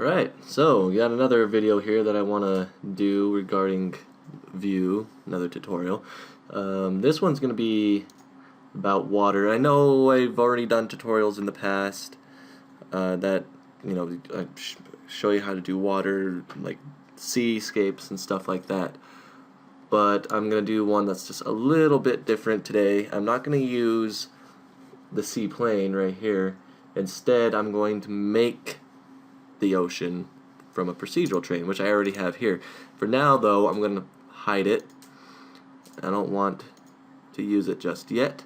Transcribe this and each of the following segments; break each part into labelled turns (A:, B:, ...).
A: Alright, so we got another video here that I want to do regarding view, another tutorial. This one's going to be about water. I know I've already done tutorials in the past that, I show you how to do water, like seascapes and stuff like that. But I'm going to do one that's just a little bit different today. I'm not going to use the seaplane right here. Instead, I'm going to make the ocean from a procedural train, which I already have here. For now, though, I'm going to hide it. I don't want to use it just yet.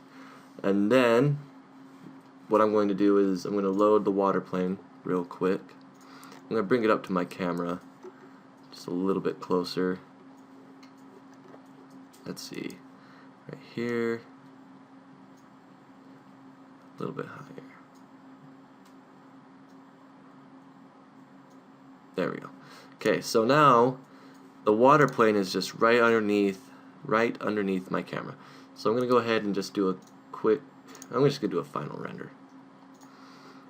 A: And then, what I'm going to do is I'm going to load the water plane real quick. I'm going to bring it up to my camera just a little bit closer. Let's see, right here, a little bit higher. There we go. Okay, so now the water plane is just right underneath my camera. So I'm going to go ahead and just do a quick, I'm just going to do a final render.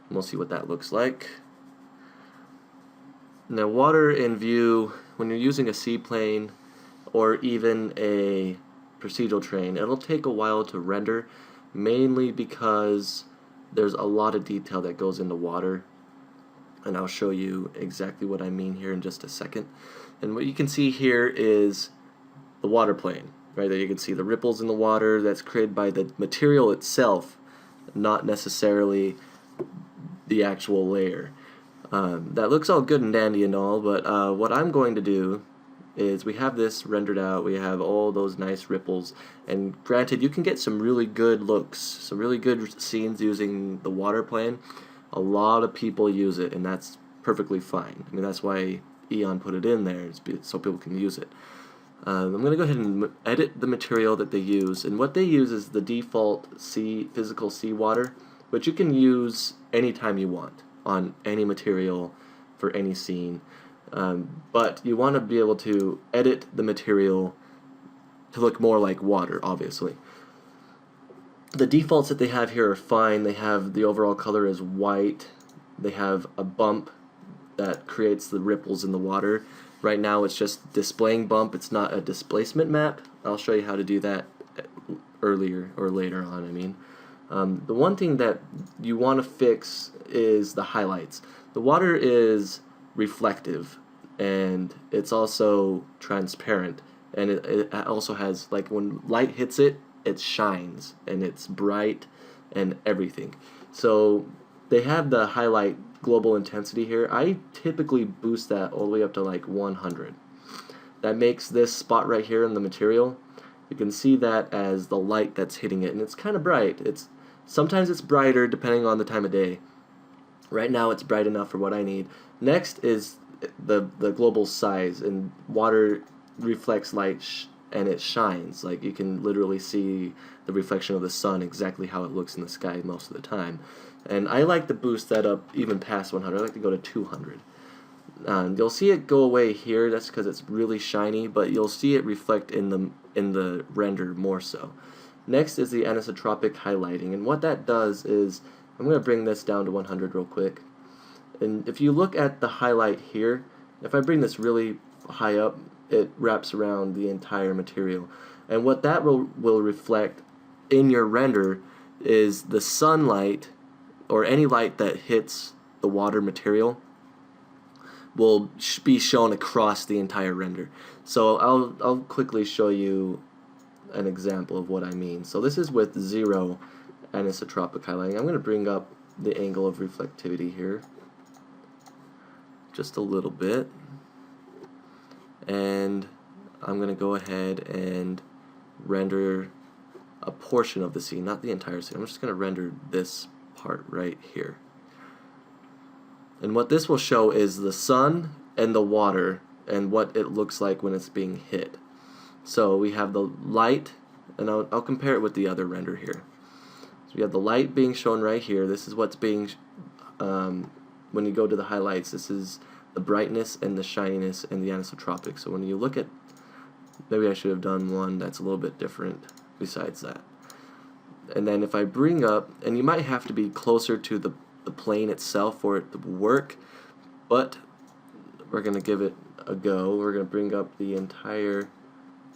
A: And we'll see what that looks like. Now water in view, when you're using a seaplane or even a procedural train, it'll take a while to render, mainly because there's a lot of detail that goes into water. And I'll show you exactly what I mean here in just a second. And what you can see here is the water plane. Right there you can see the ripples in the water that's created by the material itself, not necessarily the actual layer. That looks all good and dandy and all, but what I'm going to do is we have this rendered out, we have all those nice ripples, and granted you can get some really good looks, some really good scenes using the water plane. A lot of people use it, and that's perfectly fine. I mean, that's why Eon put it in there, so people can use it. I'm going to go ahead and edit the material that they use, and what they use is the default physical seawater, which you can use anytime you want on any material for any scene. But you want to be able to edit the material to look more like water, obviously. The defaults that they have here are fine. They have the overall color is white. They have a bump that creates the ripples in the water. Right now it's just displaying bump. It's not a displacement map. I'll show you how to do that earlier or later on, I mean. The one thing that you want to fix is the highlights. The water is reflective and it's also transparent, and it also has, like, when light hits it, it shines and it's bright and everything. So they have the highlight global intensity here. I typically boost that all the way up to like 100. That makes this spot right here in the material, you can see that as the light that's hitting it, and it's kind of bright. Sometimes it's brighter depending on the time of day. Right now it's bright enough for what I need. Next is the global size, and water reflects light and it shines. Like, you can literally see the reflection of the sun, exactly how it looks in the sky most of the time. And I like to boost that up even past 100. I like to go to 200. You'll see it go away here. That's because it's really shiny, but you'll see it reflect in the render more so. Next is the anisotropic highlighting, and what that does is, I'm going to bring this down to 100 real quick. And if you look at the highlight here, if I bring this really high up, it wraps around the entire material. And what that will reflect in your render is the sunlight, or any light that hits the water material, will be shown across the entire render. So I'll quickly show you an example of what I mean. So this is with 0 anisotropic highlighting. I'm going to bring up the angle of reflectivity here just a little bit, and I'm going to go ahead and render a portion of the scene, not the entire scene. I'm just going to render this part right here. And what this will show is the sun and the water and what it looks like when it's being hit. So we have the light, and I'll compare it with the other render here. So we have the light being shown right here. This is what's being, when you go to the highlights, this is the brightness and the shininess and the anisotropic. So when you look at, maybe I should have done one that's a little bit different besides that. And then if I bring up, and you might have to be closer to the plane itself for it to work, but we're going to give it a go. We're going to bring up the entire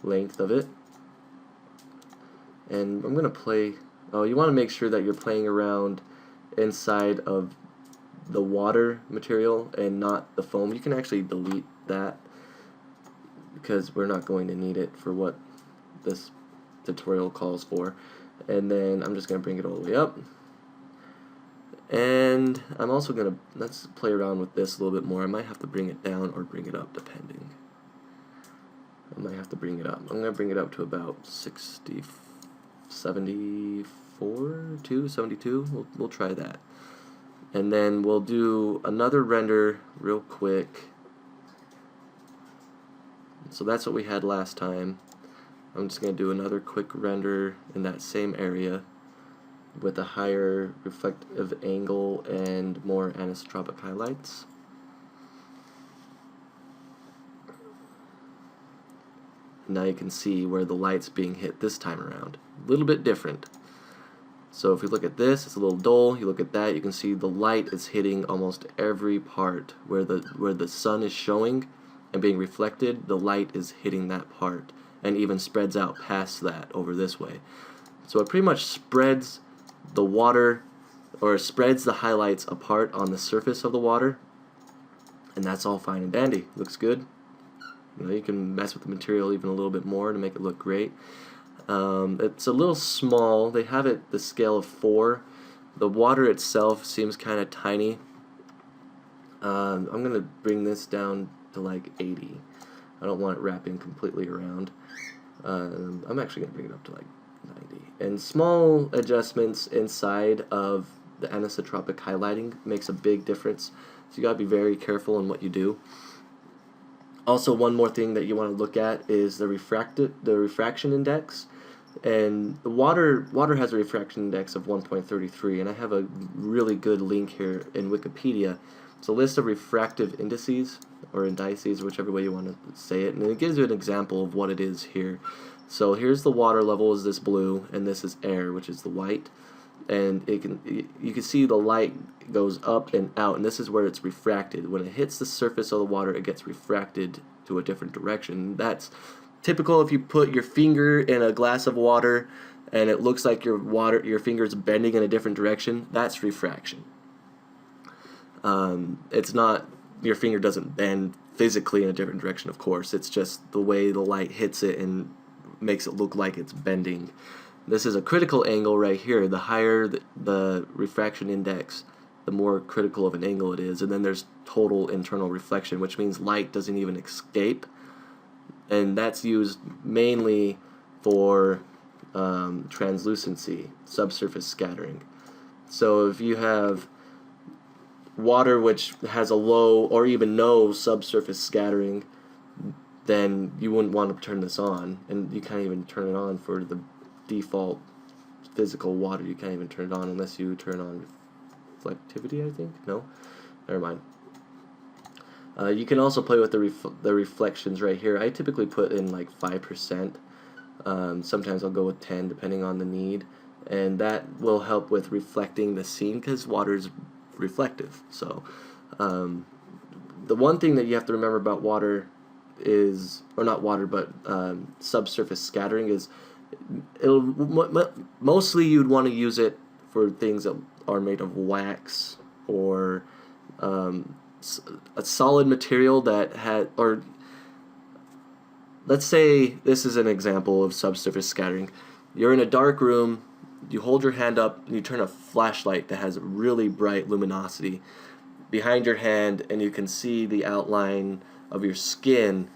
A: length of it. And I'm going to play, oh, you want to make sure that you're playing around inside of the water material and not the foam. You can actually delete that because we're not going to need it for what this tutorial calls for. And then I'm just going to bring it all the way up. And I'm also going to, let's play around with this a little bit more. I might have to bring it down or bring it up depending. I might have to bring it up. I'm going to bring it up to about 74 to 72. We'll try that. And then we'll do another render real quick. So that's what we had last time. I'm just going to do another quick render in that same area with a higher reflective angle and more anisotropic highlights. Now you can see where the light's being hit this time around. A little bit different. So if you look at this, it's a little dull. You look at that, you can see the light is hitting almost every part where the sun is showing and being reflected. The light is hitting that part and even spreads out past that over this way. So it pretty much spreads the water, or spreads the highlights apart on the surface of the water, and that's all fine and dandy. Looks good. You know, you can mess with the material even a little bit more to make it look great. It's a little small. They have it the scale of 4. The water itself seems kind of tiny. I'm going to bring this down to like 80. I don't want it wrapping completely around. I'm actually going to bring it up to like 90. And small adjustments inside of the anisotropic highlighting makes a big difference. So you got to be very careful in what you do. Also, one more thing that you want to look at is the refraction index. And the water has a refraction index of 1.33, and I have a really good link here in Wikipedia. It's a list of refractive indices, or indices, whichever way you want to say it, and it gives you an example of what it is here. So here's the water level is this blue, and this is air, which is the white. And you can see the light goes up and out, and this is where it's refracted. When it hits the surface of the water, it gets refracted to a different direction. That's typical if you put your finger in a glass of water and it looks like your finger's bending in a different direction. That's refraction. It's not, your finger doesn't bend physically in a different direction, of course. It's just the way the light hits it and makes it look like it's bending. This is a critical angle right here. The higher the refraction index, the more critical of an angle it is. And then there's total internal reflection, which means light doesn't even escape. And that's used mainly for translucency, subsurface scattering. So if you have water which has a low or even no subsurface scattering, then you wouldn't want to turn this on. And you can't even turn it on for the default physical water. You can't even turn it on unless you turn on reflectivity, I think. No? Never mind. You can also play with the reflections right here. I typically put in like 5%. Sometimes I'll go with 10 depending on the need. And that will help with reflecting the scene because water is reflective. So the one thing that you have to remember about water is, or not water, but subsurface scattering is, mostly you'd want to use it for things that are made of wax or a solid material that had, or let's say this is an example of subsurface scattering. You're in a dark room, you hold your hand up and you turn a flashlight that has really bright luminosity behind your hand, and you can see the outline of your skin.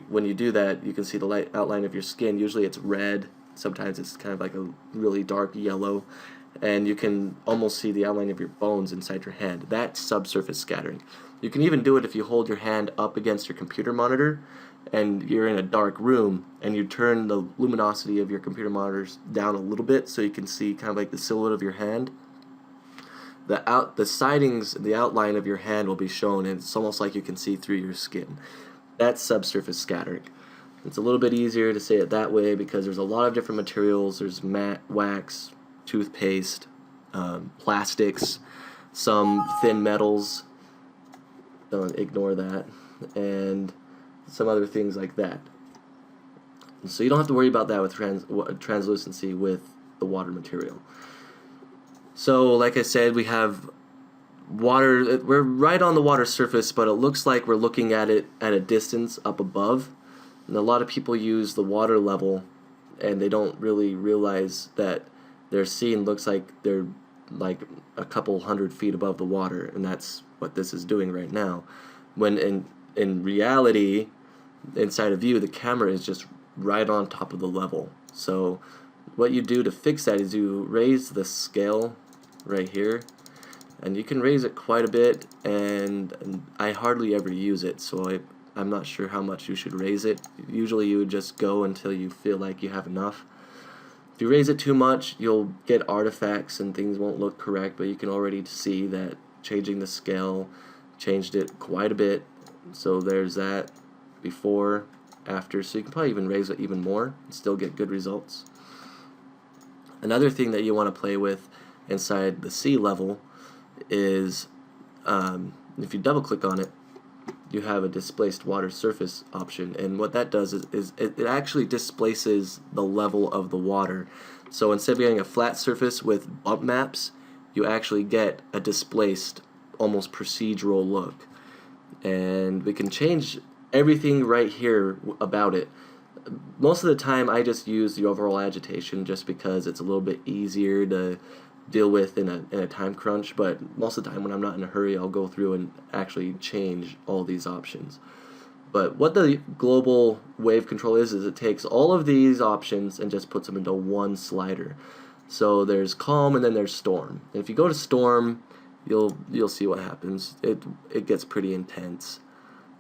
A: When you do that, you can see the outline of your skin. Usually it's red, sometimes it's kind of like a really dark yellow, and you can almost see the outline of your bones inside your hand. That's subsurface scattering. You can even do it if you hold your hand up against your computer monitor and you're in a dark room and you turn the luminosity of your computer monitors down a little bit so you can see kind of like the silhouette of your hand. The sidings, the outline of your hand will be shown, and it's almost like you can see through your skin. That's subsurface scattering. It's a little bit easier to say it that way because there's a lot of different materials. There's matte, wax, toothpaste, plastics, some thin metals, don't ignore that, and some other things like that. So you don't have to worry about that with translucency with the water material. So like I said, we have water, we're right on the water surface, but it looks like we're looking at it at a distance up above. And a lot of people use the water level and they don't really realize that their scene looks like they're like a couple 100 feet above the water, and that's what this is doing right now. When in reality, inside of you, the camera is just right on top of the level. So what you do to fix that is you raise the scale right here, and you can raise it quite a bit, and I hardly ever use it, so I'm not sure how much you should raise it. Usually you would just go until you feel like you have enough. If you raise it too much, you'll get artifacts and things won't look correct, but you can already see that changing the scale changed it quite a bit. So there's that before, after, so you can probably even raise it even more and still get good results. Another thing that you want to play with inside the sea level is if you double click on it, you have a displaced water surface option, and what that does is it actually displaces the level of the water. So instead of getting a flat surface with bump maps, you actually get a displaced, almost procedural look. And we can change everything right here about it. Most of the time I just use the overall agitation just because it's a little bit easier to deal with in a time crunch, but most of the time when I'm not in a hurry, I'll go through and actually change all these options. But what the global wave control is it takes all of these options and just puts them into one slider. So there's calm and then there's storm. And if you go to storm, you'll see what happens. It gets pretty intense.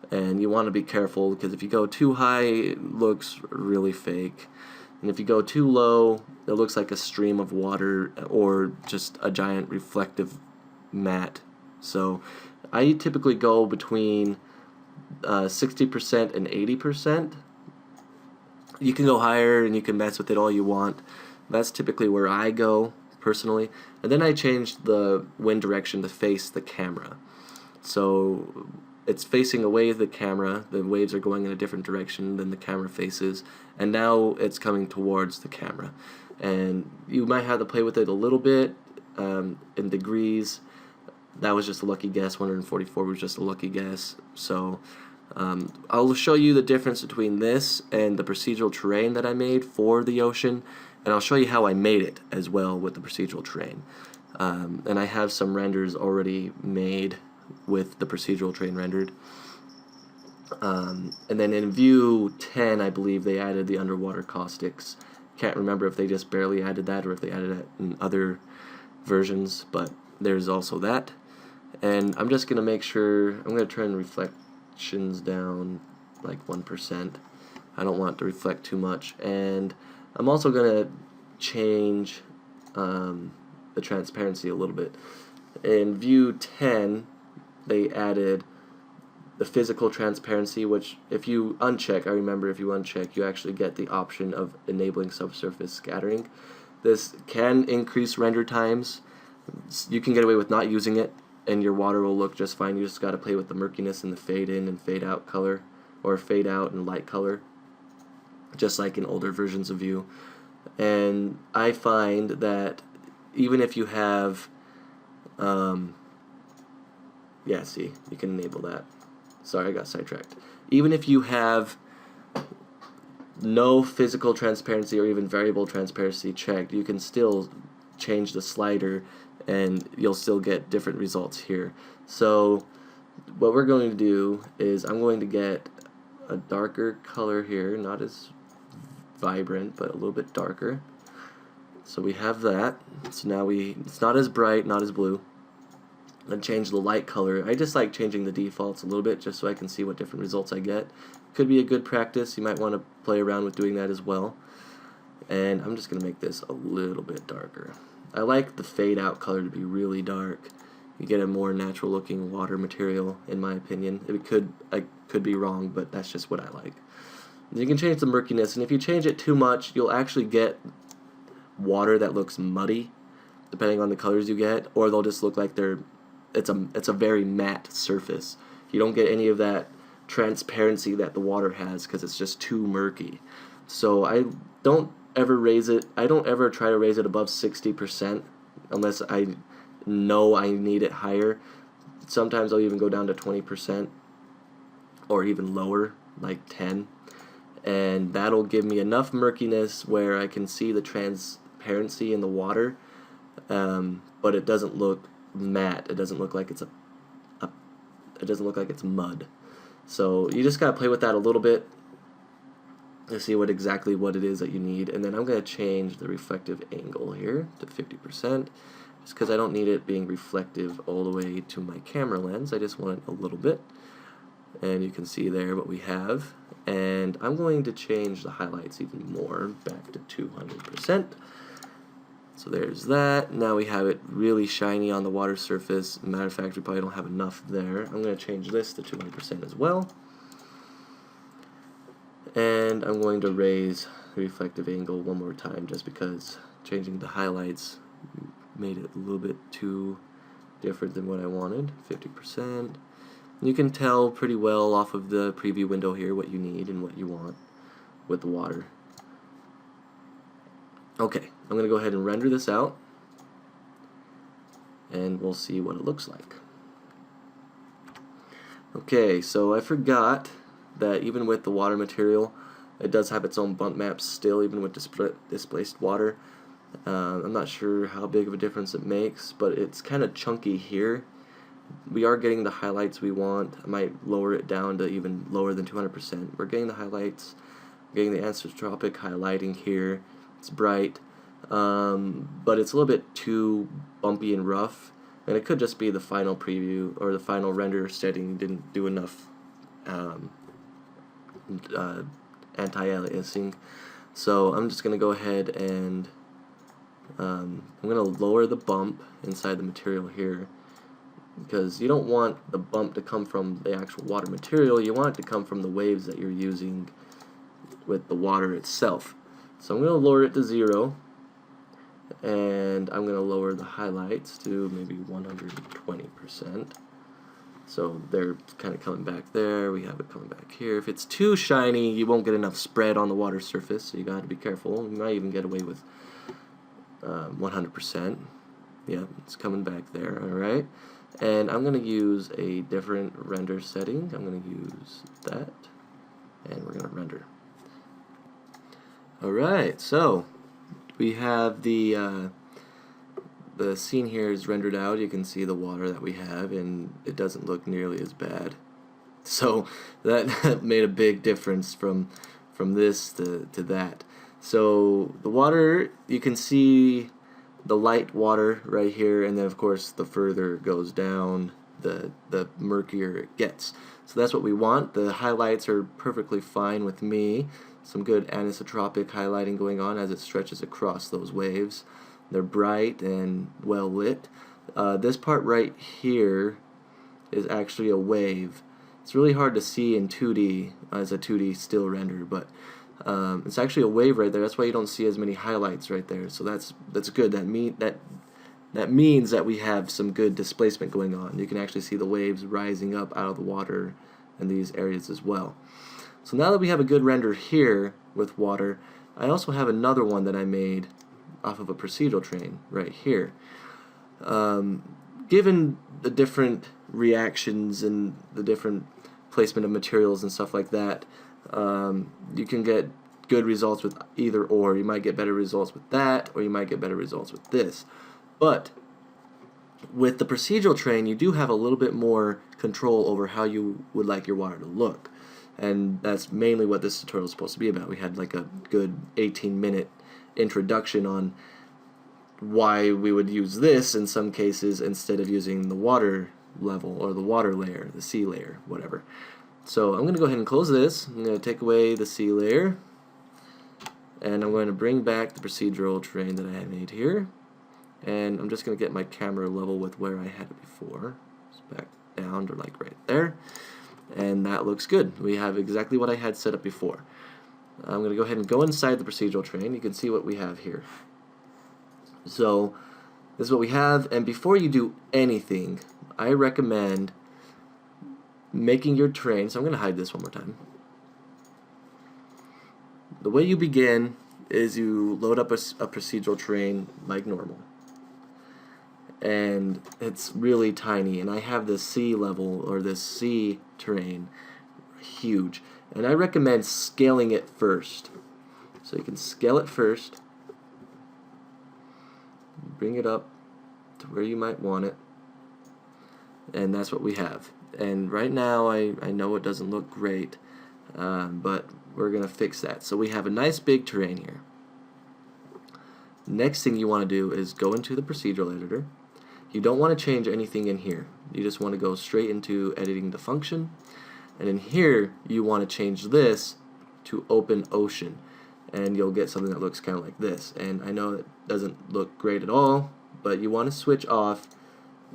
A: And you want to be careful because if you go too high, it looks really fake. And if you go too low, it looks like a stream of water or just a giant reflective mat. So I typically go between 60% and 80%. You can go higher and you can mess with it all you want. That's typically where I go personally. And then I changed the wind direction to face the camera. So it's facing away the camera, the waves are going in a different direction than the camera faces, and now it's coming towards the camera. And you might have to play with it a little bit in degrees. That was just a lucky guess. 144 was just a lucky guess. So I'll show you the difference between this and the procedural terrain that I made for the ocean, and I'll show you how I made it as well with the procedural terrain. And I have some renders already made with the procedural terrain rendered. And then in view 10, I believe they added the underwater caustics. Can't remember if they just barely added that or if they added it in other versions, but there's also that. And I'm just going to make sure, I'm going to turn reflections down like 1%. I don't want it to reflect too much. And I'm also going to change the transparency a little bit. In view 10, they added the physical transparency, which if you uncheck, I remember if you uncheck, you actually get the option of enabling subsurface scattering. This can increase render times. You can get away with not using it, and your water will look just fine. You just got to play with the murkiness and the fade in and fade out color, or fade out and light color, just like in older versions of Vue. And I find that even if you have yeah, see, you can enable that. Sorry, I got sidetracked. Even if you have no physical transparency or even variable transparency checked, you can still change the slider and you'll still get different results here. So what we're going to do is I'm going to get a darker color here, not as vibrant, but a little bit darker. So we have that. So now it's not as bright, not as blue. And change the light color. I just like changing the defaults a little bit just so I can see what different results I get. Could be a good practice. You might want to play around with doing that as well. And I'm just going to make this a little bit darker. I like the fade out color to be really dark. You get a more natural looking water material, in my opinion. I could be wrong, but that's just what I like. You can change the murkiness, and if you change it too much, you'll actually get water that looks muddy, depending on the colors you get, or they'll just look like it's a very matte surface. You don't get any of that transparency that the water has because it's just too murky. So I don't ever raise it. I don't ever try to raise it above 60% unless I know I need it higher. Sometimes I'll even go down to 20% or even lower, like 10, and that'll give me enough murkiness where I can see the transparency in the water, but it doesn't look matte. It doesn't look like it's it doesn't look like it's mud. So you just gotta play with that a little bit to see exactly what it is that you need. And then I'm gonna change the reflective angle here to 50%, just because I don't need it being reflective all the way to my camera lens. I just want it a little bit. And you can see there what we have. And I'm going to change the highlights even more, back to 200%. So there's that. Now we have it really shiny on the water surface. Matter of fact, we probably don't have enough there. I'm going to change this to 200% as well. And I'm going to raise the reflective angle one more time, just because changing the highlights made it a little bit too different than what I wanted. 50%. You can tell pretty well off of the preview window here what you need and what you want with the water. Okay, I'm going to go ahead and render this out, and we'll see what it looks like. Okay, so I forgot that even with the water material, it does have its own bump maps still, even with displaced water. I'm not sure how big of a difference it makes, but it's kind of chunky here. We are getting the highlights we want. I might lower it down to even lower than 200%. We're getting the highlights, we're getting the anisotropic highlighting here. It's bright, but it's a little bit too bumpy and rough, and it could just be the final preview or the final render setting didn't do enough anti-aliasing. So I'm just going to go ahead and I'm going to lower the bump inside the material here, because you don't want the bump to come from the actual water material. You want it to come from the waves that you're using with the water itself. So I'm going to lower it to 0, and I'm going to lower the highlights to maybe 120%. So they're kind of coming back there. We have it coming back here. If it's too shiny, you won't get enough spread on the water surface, so you got to be careful. You might even get away with 100%. Yeah, it's coming back there. All right. And I'm going to use a different render setting. I'm going to use that, and we're going to render. Alright, so we have the scene here is rendered out. You can see the water that we have, and it doesn't look nearly as bad. So that made a big difference from this to that. So the water, you can see the light water right here, and then of course the further it goes down, the murkier it gets. So that's what we want. The highlights are perfectly fine with me. Some good anisotropic highlighting going on as it stretches across those waves. They're bright and well lit. This part right here is actually a wave. It's really hard to see in 2D as a 2D still render, but it's actually a wave right there. That's why you don't see as many highlights right there. So that's good. That means that we have some good displacement going on. You can actually see the waves rising up out of the water in these areas as well. So now that we have a good render here with water, I also have another one that I made off of a procedural train right here. Given the different reactions and the different placement of materials and stuff like that, you can get good results with either or. You might get better results with that, or you might get better results with this. But with the procedural train, you do have a little bit more control over how you would like your water to look. And that's mainly what this tutorial is supposed to be about. We had like a good 18-minute introduction on why we would use this in some cases instead of using the water level or the water layer, the sea layer, whatever. So I'm going to go ahead and close this. I'm going to take away the sea layer, and I'm going to bring back the procedural train that I had made here, and I'm just going to get my camera level with where I had it before. Just back down to like right there, and that looks good. We have exactly what I had set up before. I'm going to go ahead and go inside the procedural train. You can see what we have here. So this is what we have, and before you do anything, I recommend making your terrain. So I'm going to hide this one more time. The way you begin is you load up a procedural terrain like normal. And it's really tiny, and I have this sea level, or this sea terrain, huge. And I recommend scaling it first. So you can scale it first, bring it up to where you might want it, and that's what we have. And right now I know it doesn't look great, but we're going to fix that. So we have a nice big terrain here. Next thing you want to do is go into the procedural editor. You don't want to change anything in here. You just want to go straight into editing the function. And in here, you want to change this to Open Ocean. And you'll get something that looks kind of like this. And I know it doesn't look great at all, but you want to switch off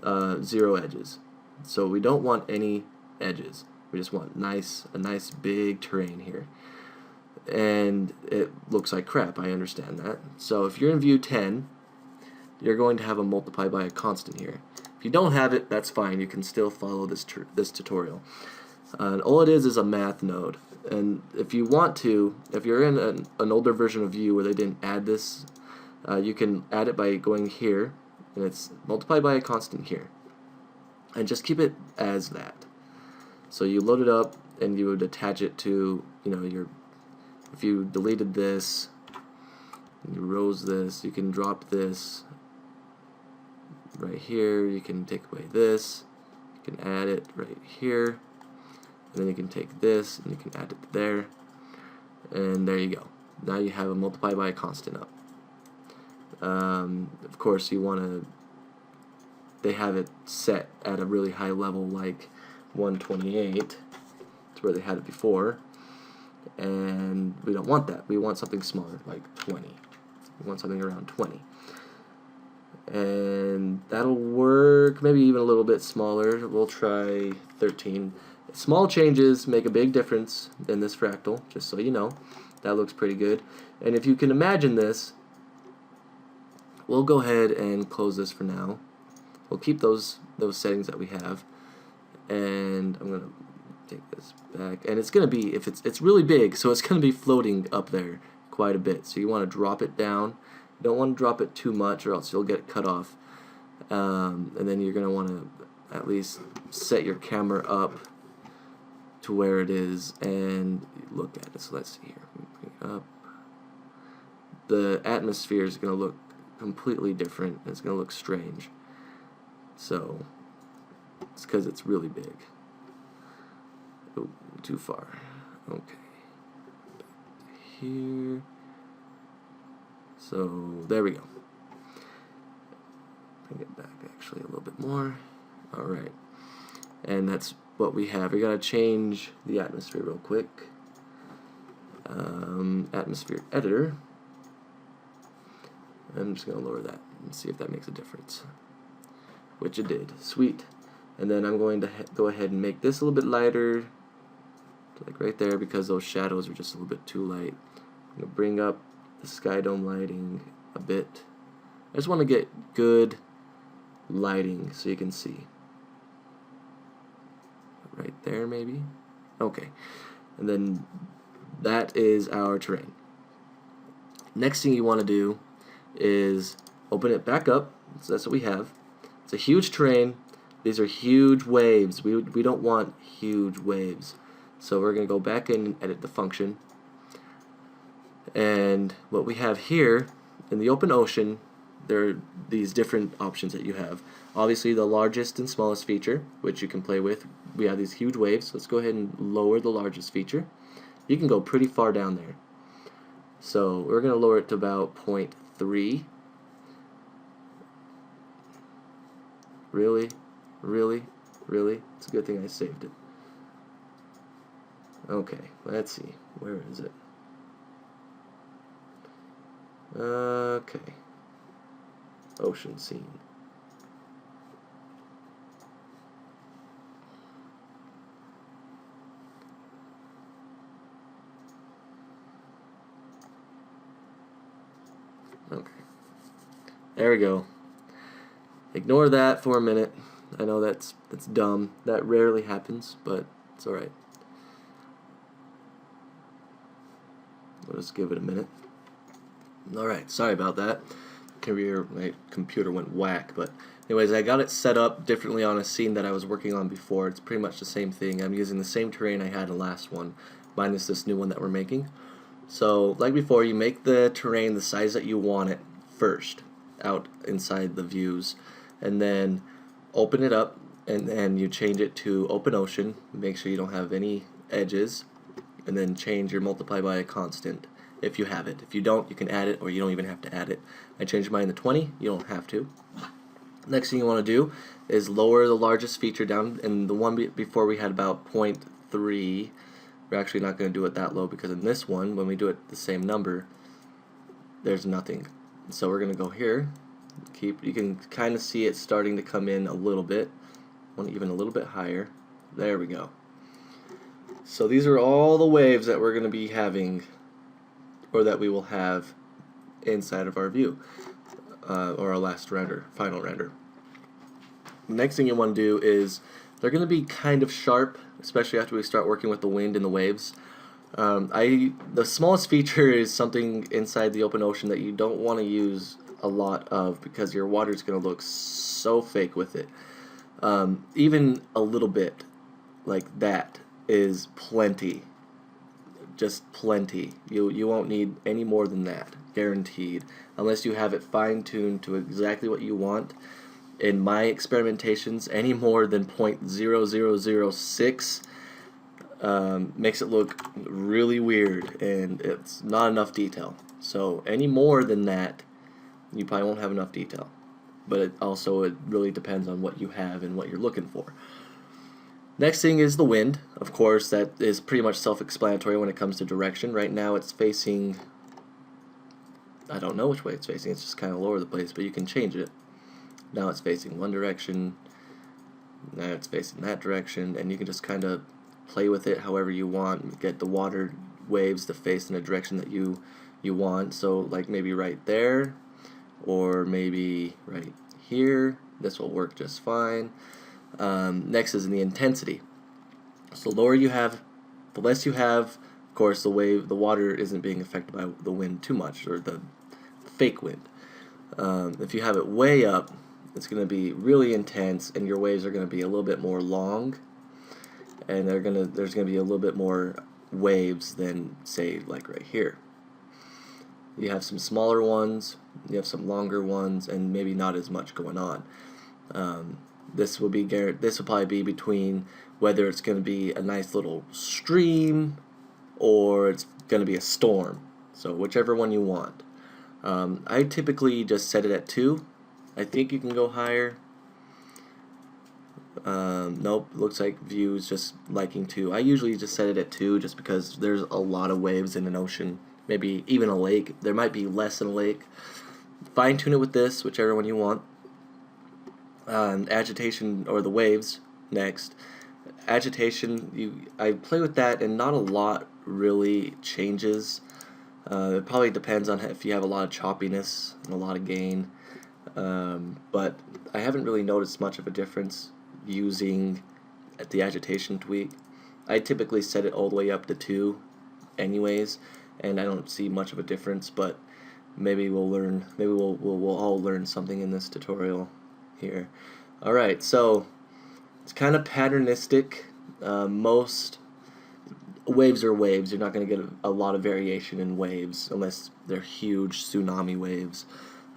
A: 0 edges. So we don't want any edges. We just want a nice big terrain here. And it looks like crap, I understand that. So if you're in view 10, you're going to have a multiply by a constant here. If you don't have it, that's fine. You can still follow this tutorial. And all it is a math node. And if you want to, if you're in an older version of Vue where they didn't add this, you can add it by going here, and it's multiply by a constant here. And just keep it as that. So you load it up, and you would attach it to, if you deleted this, you rose this, you can drop this right here, you can take away this, you can add it right here, and then you can take this and you can add it there, and there you go. Now you have a multiply by a constant up. Of course you want to, they have it set at a really high level like 128, it's where they had it before, and we don't want that. We want something smaller, like 20. We want something around 20. And that'll work, maybe even a little bit smaller. We'll try 13. Small changes make a big difference in this fractal, just so you know. That looks pretty good. And if you can imagine this, we'll go ahead and close this for now. We'll keep those settings that we have. And I'm going to take this back. And it's going to be, if it's really big, so it's going to be floating up there quite a bit. So you want to drop it down. You don't want to drop it too much or else you'll get cut off. And then you're going to want to at least set your camera up to where it is and look at it. So let's see here. Bring it up. The atmosphere is going to look completely different. It's going to look strange. So it's because it's really big. Oh, too far. Okay. Back to here. So there we go. Bring it back actually a little bit more. Alright. And that's what we have. We gotta change the atmosphere real quick. Atmosphere editor. I'm just gonna lower that and see if that makes a difference. Which it did. Sweet. And then I'm going to go ahead and make this a little bit lighter, like right there, because those shadows are just a little bit too light. I'm gonna bring up the sky dome lighting a bit. I just want to get good lighting so you can see. Right there maybe? Okay. And then that is our terrain. Next thing you want to do is open it back up. So that's what we have. It's a huge terrain. These are huge waves. We don't want huge waves. So we're going to go back in and edit the function. And what we have here in the open ocean, there are these different options that you have. Obviously the largest and smallest feature, which you can play with. We have these huge waves. Let's go ahead and lower the largest feature. You can go pretty far down there. So we're going to lower it to about 0.3. Really? Really? Really? It's a good thing I saved it. Okay, let's see. Where is it? Okay. Ocean scene. Okay. There we go. Ignore that for a minute. I know that's dumb. That rarely happens, but it's alright. We'll just give it a minute. Alright, sorry about that. My computer went whack, but anyways, I got it set up differently on a scene that I was working on before. It's pretty much the same thing. I'm using the same terrain I had in the last one, minus this new one that we're making. So, like before, you make the terrain the size that you want it first, out inside the views, and then open it up, and then you change it to Open Ocean. Make sure you don't have any edges, and then change your multiply by a constant if you have it. If you don't, you can add it, or you don't even have to add it. I changed mine to 20. You don't have to. Next thing you want to do is lower the largest feature down, and the one before we had about 0.3. We're actually not going to do it that low, because in this one, when we do it the same number, there's nothing. So we're going to go here. You can kind of see it starting to come in a little bit, even a little bit higher. There we go. So these are all the waves that we're going to be having, or that we will have inside of our view, or our last render, final render. The next thing you want to do is, they're going to be kind of sharp, especially after we start working with the wind and the waves. The smallest feature is something inside the open ocean that you don't want to use a lot of, because your water is going to look so fake with it. Even a little bit like that is plenty. Just plenty. You won't need any more than that, guaranteed, unless you have it fine-tuned to exactly what you want. In my experimentations, any more than 0.0006 makes it look really weird, and it's not enough detail. So any more than that, you probably won't have enough detail. But it really depends on what you have and what you're looking for. Next thing is the wind. Of course, that is pretty much self-explanatory when it comes to direction. Right now it's facing, I don't know which way it's facing, it's just kind of all over the place, but you can change it. Now it's facing one direction, now it's facing that direction, and you can just kind of play with it however you want, get the water waves to face in a direction that you want. So like maybe right there, or maybe right here. This will work just fine. Next is in the intensity. So the lower you have, the less you have. Of course, the water isn't being affected by the wind too much, or the fake wind. If you have it way up, it's going to be really intense, and your waves are going to be a little bit more long, and there's going to be a little bit more waves than, say, like right here. You have some smaller ones, you have some longer ones, and maybe not as much going on. This will probably be between whether it's going to be a nice little stream or it's going to be a storm. So whichever one you want. I typically just set it at 2. I think you can go higher. Nope, looks like View's just liking 2. I usually just set it at 2 just because there's a lot of waves in an ocean. Maybe even a lake. There might be less in a lake. Fine tune it with this, whichever one you want. Agitation, or the waves, next. Agitation, I play with that, and not a lot really changes. It probably depends on if you have a lot of choppiness and a lot of gain. But I haven't really noticed much of a difference using the agitation tweak. I typically set it all the way up to 2 anyways, and I don't see much of a difference, but maybe we'll all learn something in this tutorial here. Alright, so it's kind of patternistic. Most waves are waves. You're not going to get a lot of variation in waves unless they're huge tsunami waves.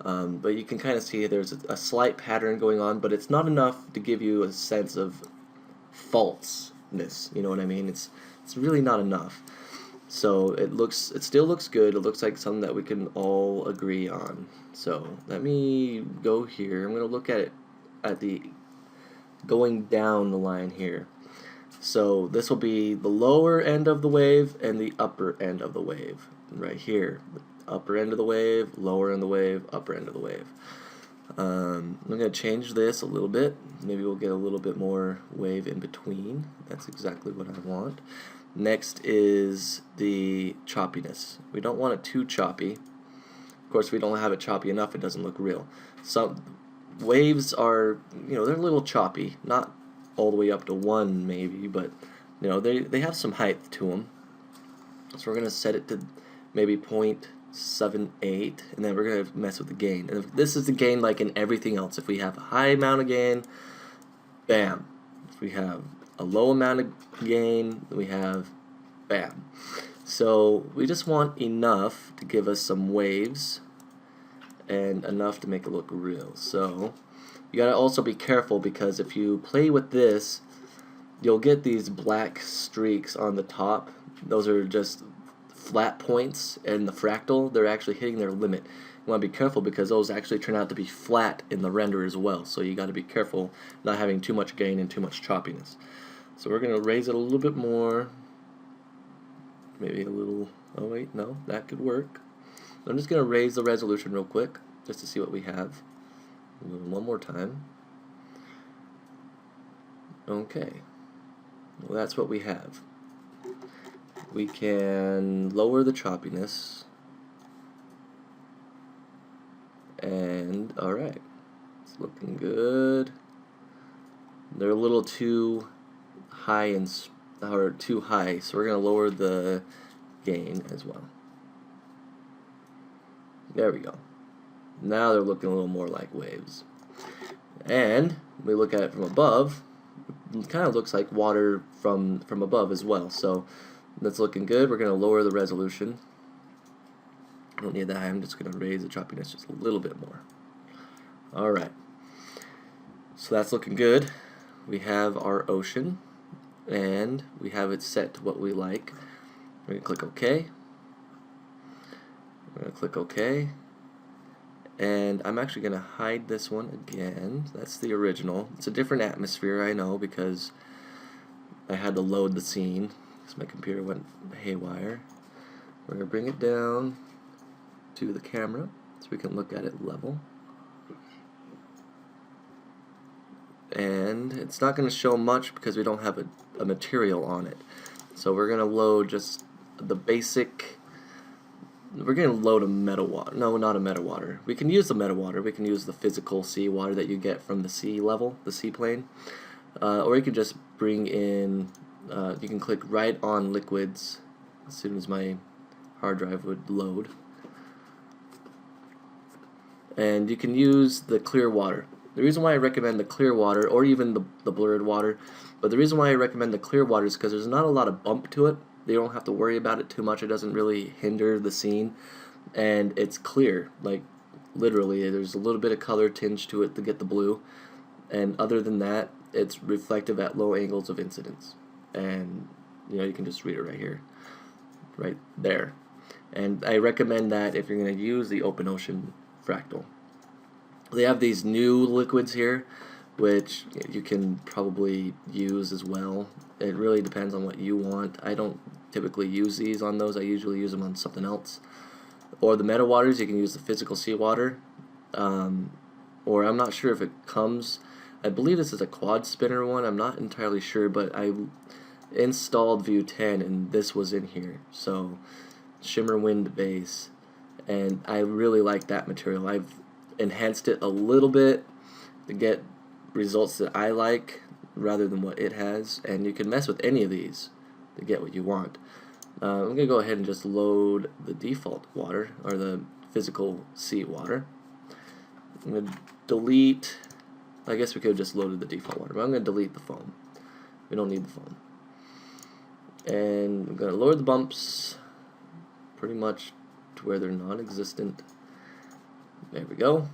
A: But you can kind of see there's a slight pattern going on, but it's not enough to give you a sense of falseness. You know what I mean? It's really not enough. So it still looks good. It looks like something that we can all agree on. So let me go here. I'm going to look at it going down the line here. So this will be the lower end of the wave and the upper end of the wave. Right here. Upper end of the wave, lower end of the wave, upper end of the wave. I'm going to change this a little bit. Maybe we'll get a little bit more wave in between. That's exactly what I want. Next is the choppiness. We don't want it too choppy. Of course, if we don't have it choppy enough, it doesn't look real. waves are, they're a little choppy, not all the way up to 1 maybe, but they have some height to them. So we're going to set it to maybe 0.78, and then we're going to mess with the gain. And if this is the gain like in everything else. If we have a high amount of gain, bam. If we have a low amount of gain, we have bam. So we just want enough to give us some waves and enough to make it look real. So you gotta also be careful, because if you play with this, you'll get these black streaks on the top. Those are just flat points, and the fractal, they're actually hitting their limit. You want to be careful, because those actually turn out to be flat in the render as well. So you got to be careful not having too much gain and too much choppiness. So we're going to raise it a little bit more. Maybe a little, oh wait, no, that could work. I'm just going to raise the resolution real quick, just to see what we have. One more time. Okay. Well, that's what we have. We can lower the choppiness. And, alright. It's looking good. They're a little too high, or too high, so we're going to lower the gain as well. There we go. Now they're looking a little more like waves. And we look at it from above, it kind of looks like water from above as well. So that's looking good. We're going to lower the resolution. I don't need that high. I'm just going to raise the choppiness just a little bit more. Alright. So that's looking good. We have our ocean, and we have it set to what we like. We're going to click OK. We're going to click OK. And I'm actually going to hide this one again. That's the original. It's a different atmosphere, I know, because I had to load the scene because my computer went haywire. We're going to bring it down to the camera so we can look at it level. And it's not going to show much because we don't have a material on it. So we're going to load just the basic. We're going to load a meta water. No, not a meta water. We can use the meta water. We can use the physical sea water that you get from the sea level, the seaplane. Or you can just bring in, you can click right on liquids as soon as my hard drive would load. And you can use the clear water. The reason why I recommend the clear water, or even the blurred water, but the reason why I recommend the clear water is because there's not a lot of bump to it. You don't have to worry about it too much. It doesn't really hinder the scene, and it's clear. Like literally, there's a little bit of color tinge to it to get the blue, and other than that, it's reflective at low angles of incidence. And you can just read it right here, right there. And I recommend that if you're going to use the Open Ocean Fractal. They have these new liquids here, which you can probably use as well. It really depends on what you want. I don't typically use these on those. I usually use them on something else. Or the meta waters, you can use the physical seawater. Or I'm not sure if it comes. I believe this is a quad spinner one. I'm not entirely sure, but I installed View 10 and this was in here. So shimmer wind base, and I really like that material. I've enhanced it a little bit to get results that I like rather than what it has, and you can mess with any of these to get what you want. I'm going to go ahead and just load the default water, or the physical sea water. I'm going to delete, I guess we could have just loaded the default water, but I'm going to delete the foam. We don't need the foam. And I'm going to lower the bumps pretty much to where they're non-existent. There we go.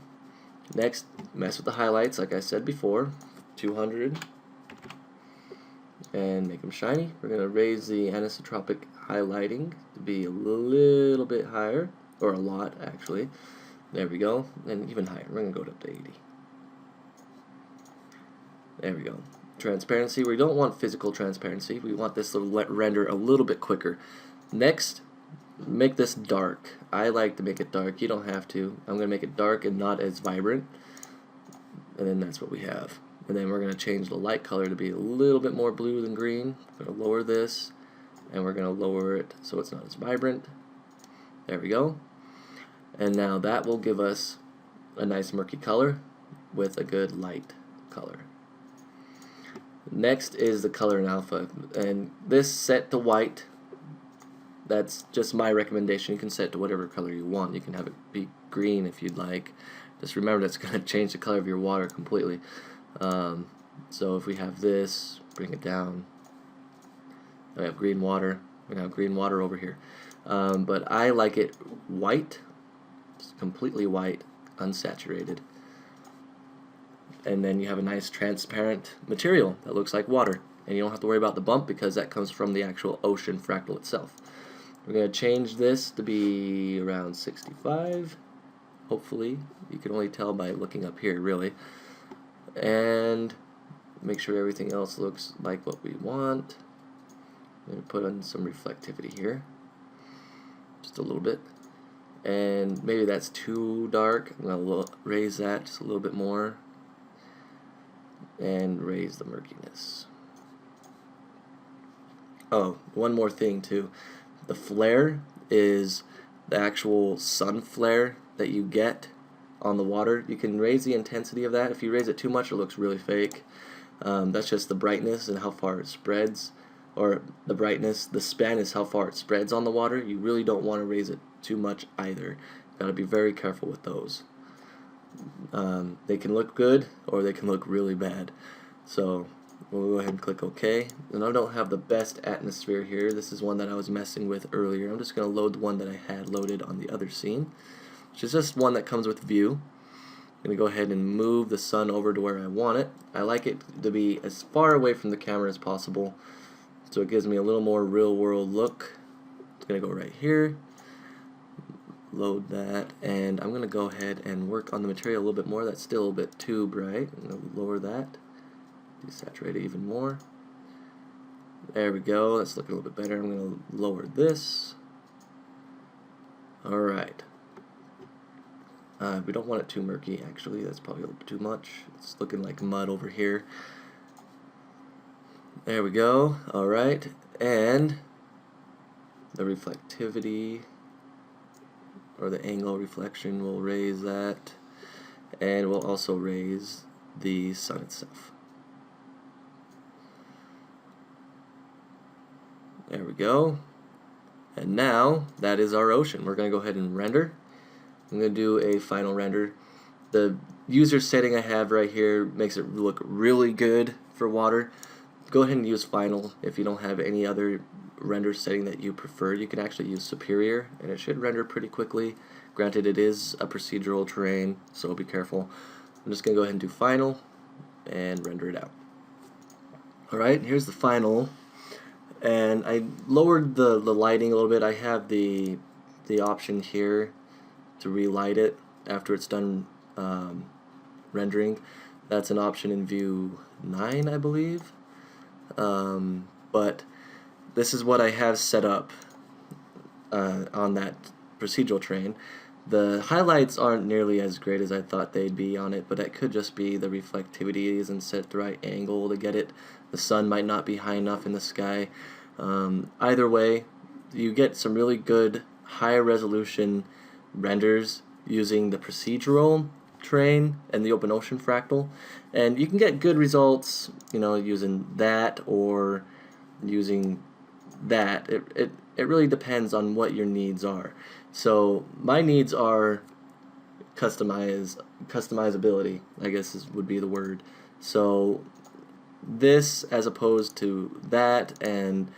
A: Next, mess with the highlights like I said before, 200, and make them shiny. We're going to raise the anisotropic highlighting to be a little bit higher, or a lot actually. There we go, and even higher. We're going to go up to 80. There we go. Transparency, we don't want physical transparency. We want this to render a little bit quicker. Next, make this dark. I like to make it dark. You don't have to. I'm going to make it dark and not as vibrant. And then that's what we have. And then we're going to change the light color to be a little bit more blue than green. We're going to lower this, and we're going to lower it so it's not as vibrant. There we go. And now that will give us a nice murky color. with a good light color. Next is the color in alpha, and this set to white. That's just my recommendation. You can set it to whatever color you want. You can have it be green if you'd like. Just remember that's going to change the color of your water completely. So if we have this, bring it down. I have green water. We have green water over here. But I like it white, just completely white, unsaturated. And then you have a nice transparent material that looks like water. And you don't have to worry about the bump because that comes from the actual ocean fractal itself. We're going to change this to be around 65. Hopefully. You can only tell by looking up here, really. And make sure everything else looks like what we want. I'm going to put on some reflectivity here. Just a little bit. And maybe that's too dark. I'm going to raise that just a little bit more. And raise the murkiness. Oh, one more thing too. The flare is the actual sun flare that you get on the water. You can raise the intensity of that. If you raise it too much, it looks really fake. That's just the brightness and how far it spreads. Or the brightness, the span is how far it spreads on the water. You really don't want to raise it too much either. Got to be very careful with those. They can look good or they can look really bad. So we'll go ahead and click OK. And I don't have the best atmosphere here. This is one that I was messing with earlier. I'm just going to load the one that I had loaded on the other scene, which is just one that comes with view. I'm going to go ahead and move the sun over to where I want it. I like it to be as far away from the camera as possible, so it gives me a little more real world look. It's going to go right here. Load that, and I'm going to go ahead and work on the material a little bit more. That's still a bit too bright. I'm going to lower that, desaturate it even more. There we go. That's looking a little bit better. I'm going to lower this. Alright. We don't want it too murky, actually. That's probably a little bit too much. It's looking like mud over here. There we go. Alright. And the reflectivity, or the angle reflection, we'll raise that, and we'll also raise the sun itself. There we go. And now that is our ocean. We're going to go ahead and render. I'm going to do a final render. The user setting I have right here makes it look really good for water. Go ahead and use final. If you don't have any other render setting that you prefer, you can actually use superior, and it should render pretty quickly. Granted, it is a procedural terrain, so be careful. I'm just going to go ahead and do final and render it out. Alright, here's the final. And I lowered the lighting a little bit. I have the option here to relight it after it's done rendering. That's an option in view 9, I believe. But this is what I have set up on that procedural train. The highlights aren't nearly as great as I thought they'd be on it, but that could just be the reflectivity isn't set at the right angle to get it. The sun might not be high enough in the sky. Either way, you get some really good high resolution renders using the procedural train and the Open Ocean Fractal, and you can get good results, you know, using that or using that. It really depends on what your needs are. So my needs are customizability, I guess would be the word. So this as opposed to that, and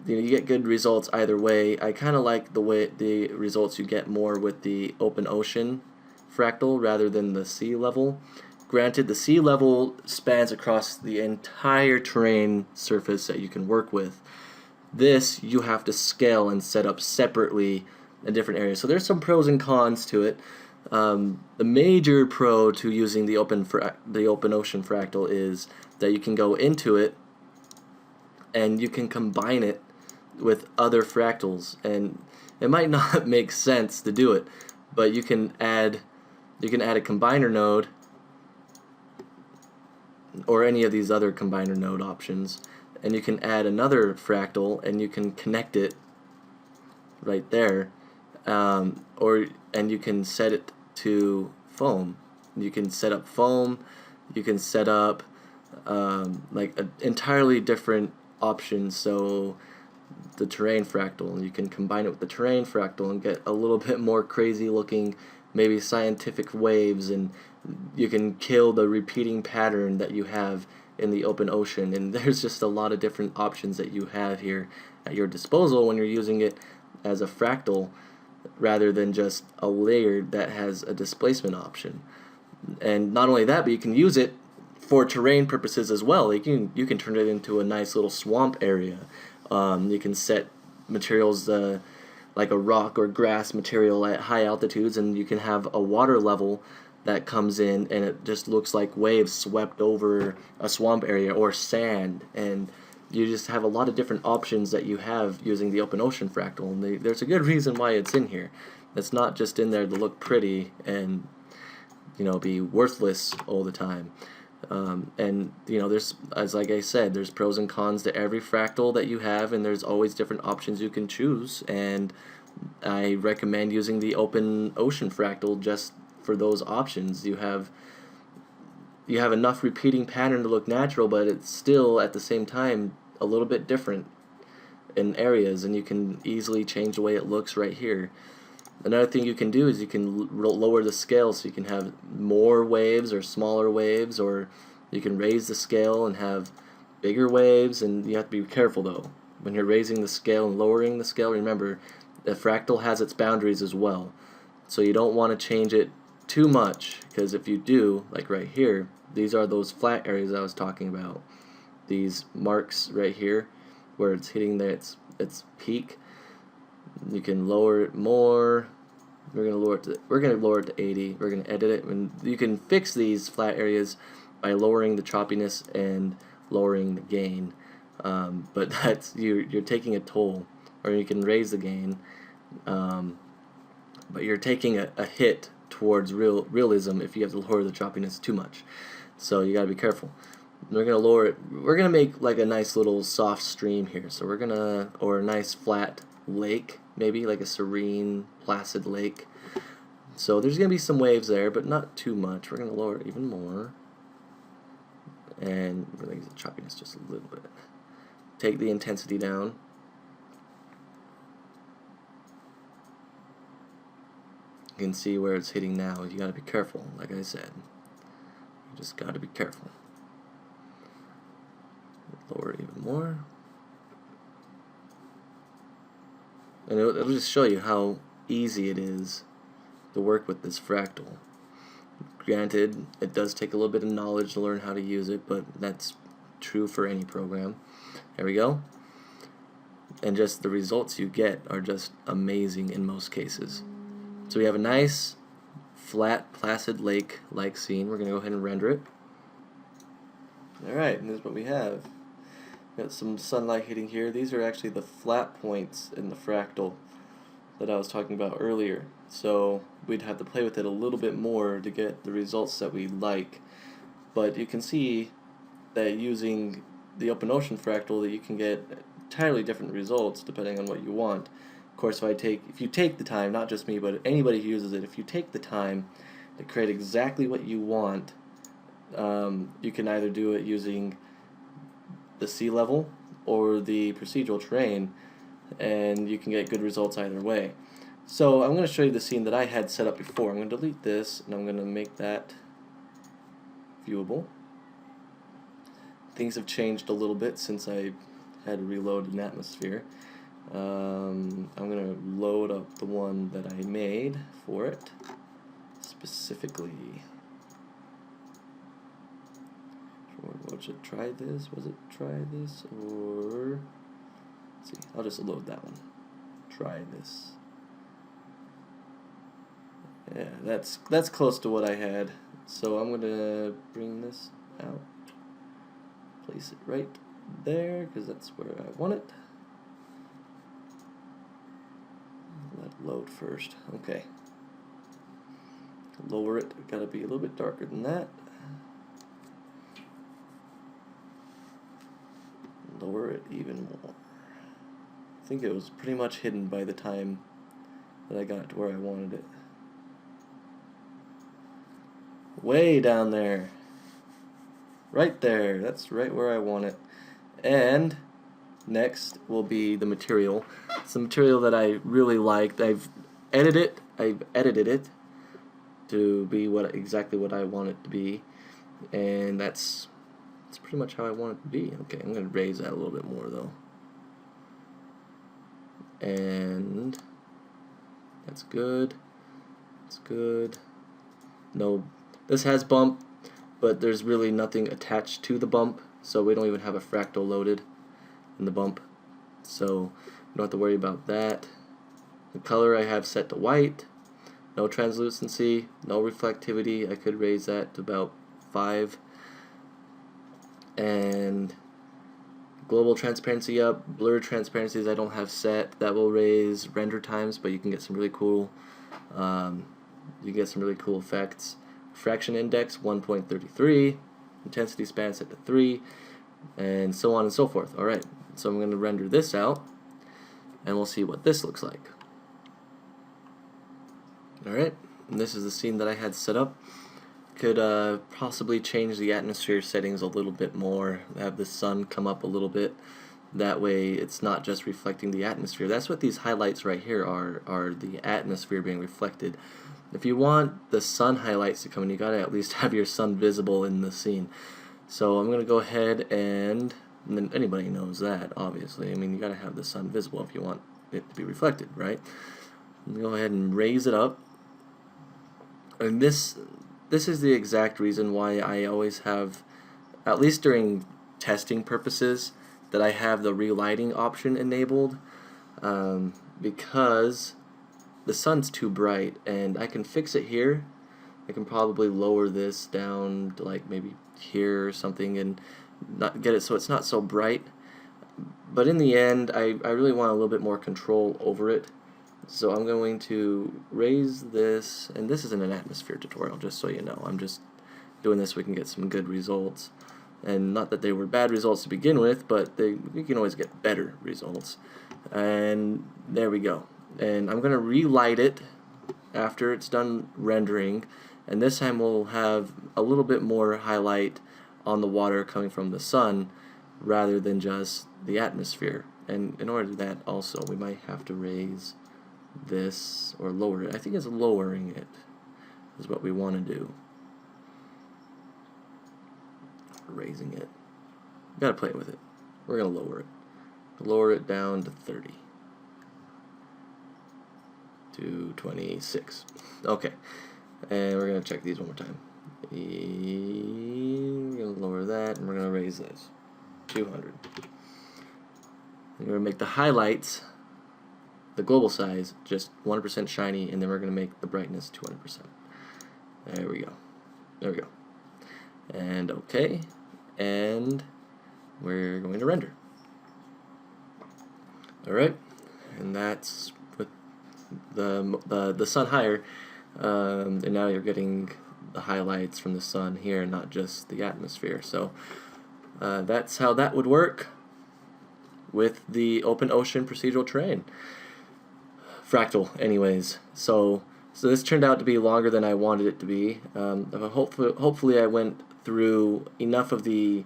A: you know, you get good results either way. I kind of like the results you get more with the Open Ocean Fractal rather than the sea level. Granted, the sea level spans across the entire terrain surface that you can work with. This you have to scale and set up separately in different areas. So there's some pros and cons to it. The major pro to using the Open Ocean Fractal is that you can go into it and you can combine it with other fractals, and it might not make sense to do it, but you can add a combiner node or any of these other combiner node options, and you can add another fractal and you can connect it right there, and you can set it to foam You can set up foam, you can set up like entirely different options. So the terrain fractal, you can combine it with the terrain fractal and get a little bit more crazy looking, maybe scientific waves, and you can kill the repeating pattern that you have in the open ocean. And there's just a lot of different options that you have here at your disposal when you're using it as a fractal rather than just a layered that has a displacement option. And not only that, but you can use it for terrain purposes as well. You can turn it into a nice little swamp area. You can set materials like a rock or grass material at high altitudes, and you can have a water level that comes in and it just looks like waves swept over a swamp area, or sand, and you just have a lot of different options that you have using the Open Ocean Fractal. And there's a good reason why it's in here. It's not just in there to look pretty and be worthless all the time. And there's, as like I said, there's pros and cons to every fractal that you have, and there's always different options you can choose. And I recommend using the Open Ocean Fractal just for those options. You have enough repeating pattern to look natural, but it's still at the same time a little bit different in areas, and you can easily change the way it looks right here. Another thing you can do is you can lower the scale, so you can have more waves or smaller waves, or you can raise the scale and have bigger waves. And you have to be careful though when you're raising the scale and lowering the scale. Remember, the fractal has its boundaries as well, so you don't want to change it too much, because if you do, like right here, these are those flat areas I was talking about. These marks right here where it's hitting its peak. You can lower it more. We're gonna lower it to 80. We're gonna edit it, and you can fix these flat areas by lowering the choppiness and lowering the gain. But that's you're taking a toll, or you can raise the gain, but you're taking a hit towards realism if you have to lower the choppiness too much. So you gotta be careful. We're gonna lower it. We're gonna make like a nice little soft stream here. So or a nice flat lake, maybe like a serene, placid lake. So there's gonna be some waves there, but not too much. We're gonna lower it even more, and we're gonna use the choppiness just a little bit. Take the intensity down. You can see where it's hitting now. You gotta be careful, like I said. You just gotta be careful. Lower it even more. And it'll just show you how easy it is to work with this fractal. Granted, it does take a little bit of knowledge to learn how to use it, but that's true for any program. There we go. And just the results you get are just amazing in most cases. So we have a nice, flat, placid lake-like scene. We're going to go ahead and render it. Alright, and this is what we have. Got some sunlight hitting here. These are actually the flat points in the fractal that I was talking about earlier. So we'd have to play with it a little bit more to get the results that we like. But you can see that using the Open Ocean Fractal that you can get entirely different results depending on what you want. Of course, if you take the time, not just me, but anybody who uses it, if you take the time to create exactly what you want, you can either do it using the sea level or the procedural terrain, and you can get good results either way. So I'm going to show you the scene that I had set up before. I'm going to delete this, and I'm going to make that viewable. Things have changed a little bit since I had to reload an atmosphere. I'm going to load up the one that I made for it specifically. Was it try this? Or let's see, I'll just load that one. Try this. Yeah, that's close to what I had. So I'm gonna bring this out, place it right there because that's where I want it. Let it load first. Okay. Lower it. Gotta be a little bit darker than that. Lower it even more. I think it was pretty much hidden by the time that I got to where I wanted it. way down there. Right there. That's right where I want it. And next will be the material. It's a material that I really liked. I've edited it to be exactly what I want it to be, and that's pretty much how I want it to be. Okay, I'm going to raise that a little bit more though, and that's good. That's good. No, this has bump, but there's really nothing attached to the bump, so we don't even have a fractal loaded in the bump, so we don't have to worry about that. The color I have set to white. No translucency, no reflectivity. I could raise that to about 5. And global transparency up. Blur transparencies I don't have set. That will raise render times, but you can get some really cool effects. Fraction index 1.33. Intensity span set to 3, and so on and so forth. Alright, so I'm going to render this out, and we'll see what this looks like. Alright, and this is the scene that I had set up. Could possibly change the atmosphere settings a little bit more, have the sun come up a little bit. That way it's not just reflecting the atmosphere. That's what these highlights right here are the atmosphere being reflected. If you want the sun highlights to come in, you gotta at least have your sun visible in the scene. So I'm gonna go ahead and then anybody knows that, obviously. I mean, you gotta have the sun visible if you want it to be reflected, right? Go ahead and raise it up. And this is the exact reason why I always have, at least during testing purposes, that I have the relighting option enabled, because the sun's too bright, and I can fix it here. I can probably lower this down to like maybe here or something and not get it so it's not so bright. But in the end, I really want a little bit more control over it. So I'm going to raise this, and this isn't an atmosphere tutorial, just so you know. I'm just doing this so we can get some good results. And not that they were bad results to begin with, but we can always get better results. And there we go. And I'm going to relight it after it's done rendering, and this time we'll have a little bit more highlight on the water coming from the sun rather than just the atmosphere. And in order to do that also, we might have to raise this or lower it. I think it's lowering it is what we want to do. Raising it. Gotta play with it. We're gonna lower it. Lower it down to 30. To 26. Okay. And we're gonna check these one more time. We're gonna lower that, and we're gonna raise this. 200. We're gonna make the highlights, the global size, just 100% shiny, and then we're going to make the brightness 200%. There we go. There we go. And okay, and we're going to render. Alright, and that's with the sun higher, and now you're getting the highlights from the sun here, not just the atmosphere. So that's how that would work with the Open Ocean Procedural Terrain. Fractal, anyways. So this turned out to be longer than I wanted it to be. Hopefully I went through enough of the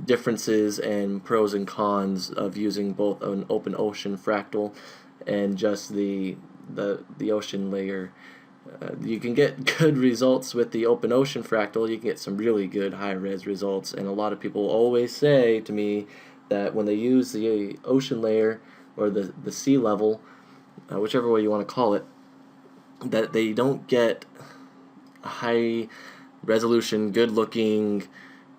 A: differences and pros and cons of using both an Open Ocean Fractal and just the ocean layer. You can get good results with the Open Ocean Fractal. You can get some really good high-res results, and a lot of people always say to me that when they use the ocean layer or the sea level, whichever way you want to call it, that they don't get a high resolution, good looking,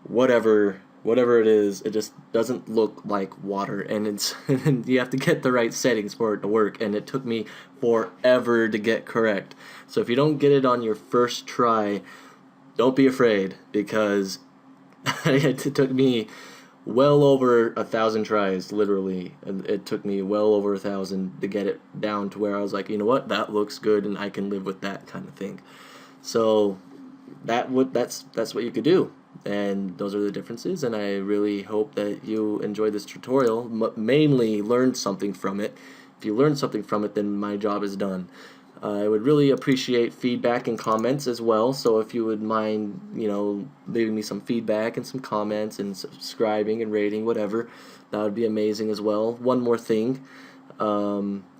A: whatever it is. It just doesn't look like water, and it's you have to get the right settings for it to work, and it took me forever to get correct. So if you don't get it on your first try, don't be afraid, because it took me well over 1,000 tries, literally, and it took me well over 1,000 to get it down to where I was like, you know what, that looks good and I can live with that kind of thing. So that's what you could do, and those are the differences. And I really hope that you enjoyed this tutorial, mainly learned something from it. If you learned something from it, then my job is done. I would really appreciate feedback and comments as well. So if you would mind, leaving me some feedback and some comments and subscribing and rating, whatever, that would be amazing as well. One more thing,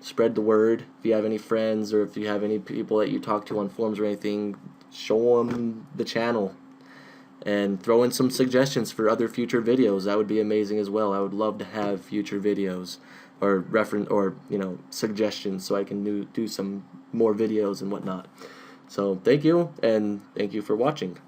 A: spread the word. If you have any friends or if you have any people that you talk to on forums or anything, show them the channel and throw in some suggestions for other future videos. That would be amazing as well. I would love to have future videos or suggestions so I can do some more videos and whatnot. So thank you, and thank you for watching.